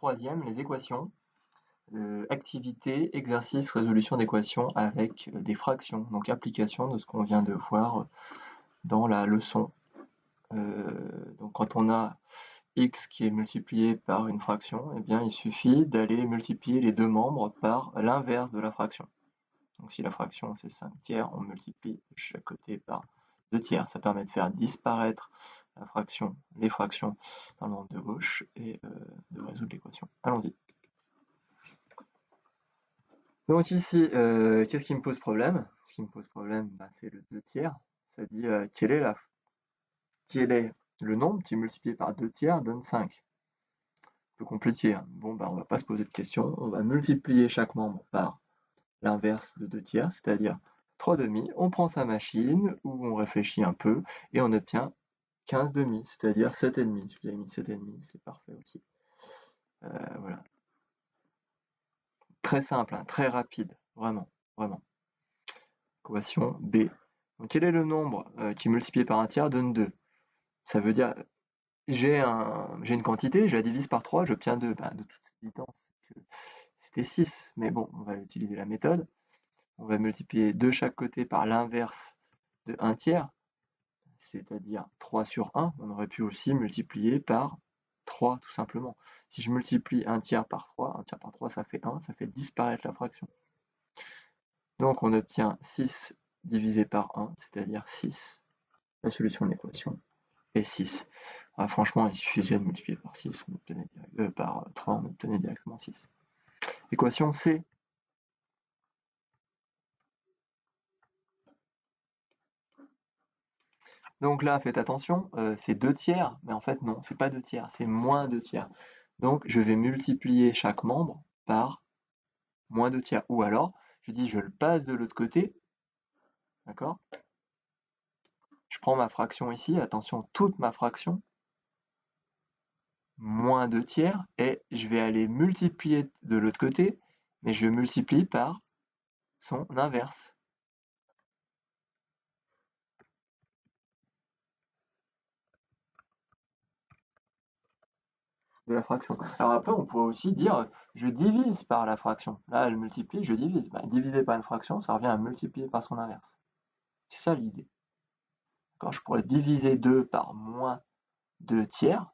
troisième, les équations. Activité, exercice, résolution d'équations avec des fractions. Donc application de ce qu'on vient de voir dans la leçon. Donc quand on a x qui est multiplié par une fraction, eh bien il suffit d'aller multiplier les deux membres par l'inverse de la fraction. Donc si la fraction c'est 5 tiers, on multiplie de chaque côté par 2 tiers. Ça permet de faire disparaître les fractions dans le membre de gauche et de résoudre l'équation. Allons-y. Donc ici, qu'est-ce qui me pose problème? Ce qui me pose problème, c'est le 2 tiers. Ça dit quel est le nombre qui multiplié par 2 tiers donne 5. Un peu compliqué. Hein. Bon, on va pas se poser de questions. On va multiplier chaque membre par l'inverse de 2 tiers, c'est-à-dire 3 demi. On prend sa machine, ou on réfléchit un peu, et on obtient 15 demi, c'est-à-dire 7,5. Si vous avez mis 7,5, c'est parfait aussi. Voilà. Très simple, hein, très rapide, vraiment, vraiment. Équation B. Donc, quel est le nombre qui multiplié par un tiers donne 2? Ça veut dire, j'ai une quantité, je la divise par 3, j'obtiens 2. De toute évidence, c'était 6, mais bon, on va utiliser la méthode. On va multiplier de chaque côté par l'inverse de 1 tiers, c'est-à-dire 3 sur 1. On aurait pu aussi multiplier par 3, tout simplement. Si je multiplie 1 tiers par 3, 1 tiers par 3, ça fait 1, ça fait disparaître la fraction. Donc on obtient 6 divisé par 1, c'est-à-dire 6. La solution de l'équation est 6. Franchement, il suffisait de multiplier par 6, par 3, on obtenait directement 6. Équation C. Donc là, faites attention, c'est 2 tiers, mais en fait non, c'est pas 2 tiers, c'est moins 2 tiers. Donc je vais multiplier chaque membre par moins 2 tiers. Ou alors, je dis je le passe de l'autre côté, d'accord? Je prends ma fraction ici, attention, toute ma fraction, moins 2 tiers, et je vais aller multiplier de l'autre côté, mais je multiplie par son inverse. De la fraction. Alors après, on pourrait aussi dire, je divise par la fraction. Là, elle multiplie, je divise. Diviser par une fraction, ça revient à multiplier par son inverse. C'est ça l'idée. Je pourrais diviser 2 par moins 2 tiers,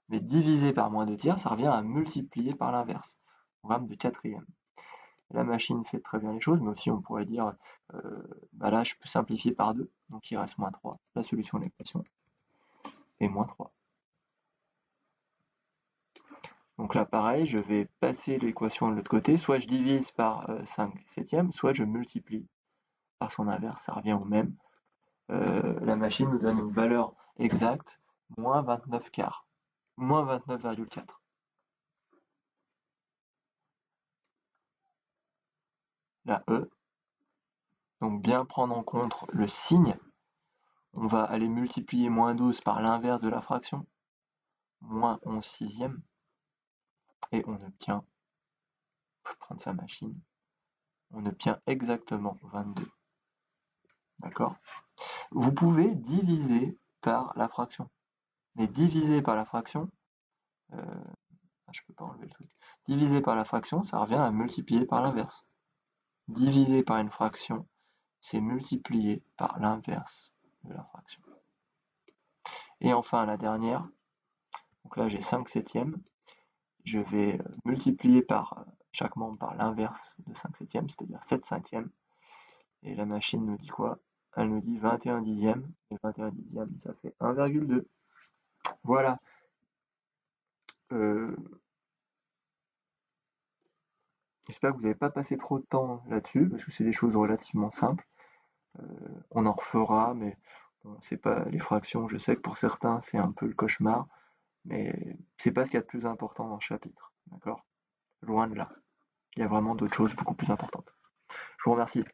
mais diviser par moins 2 tiers, ça revient à multiplier par l'inverse. Programme de quatrième. La machine fait très bien les choses, mais aussi on pourrait dire, là je peux simplifier par 2, donc il reste moins 3. La solution de l'équation est moins 3. Donc là pareil, je vais passer l'équation de l'autre côté, soit je divise par 5 septièmes, soit je multiplie par son inverse, ça revient au même. La machine nous donne une valeur exacte, moins 29 quarts, moins 29,4. La E, donc bien prendre en compte le signe, on va aller multiplier moins 12 par l'inverse de la fraction, moins 11 sixièmes, et on obtient, faut prendre sa machine, on obtient exactement 22. D'accord? Vous pouvez diviser par la fraction. Mais diviser par la fraction, je peux pas enlever le truc. Diviser par la fraction, ça revient à multiplier par l'inverse. Diviser par une fraction, c'est multiplier par l'inverse de la fraction. Et enfin la dernière, donc là j'ai 5 septièmes, je vais multiplier par chaque membre par l'inverse de 5 septièmes, c'est-à-dire 7 cinquièmes. Et la machine nous dit quoi? Elle nous dit 21 dixièmes, et 21 dixièmes, ça fait 1,2. Voilà. J'espère que vous n'avez pas passé trop de temps là-dessus, parce que c'est des choses relativement simples. On en refera, mais bon, c'est pas les fractions, je sais que pour certains c'est un peu le cauchemar, mais c'est pas ce qu'il y a de plus important dans le chapitre, d'accord? Loin de là. Il y a vraiment d'autres choses beaucoup plus importantes. Je vous remercie.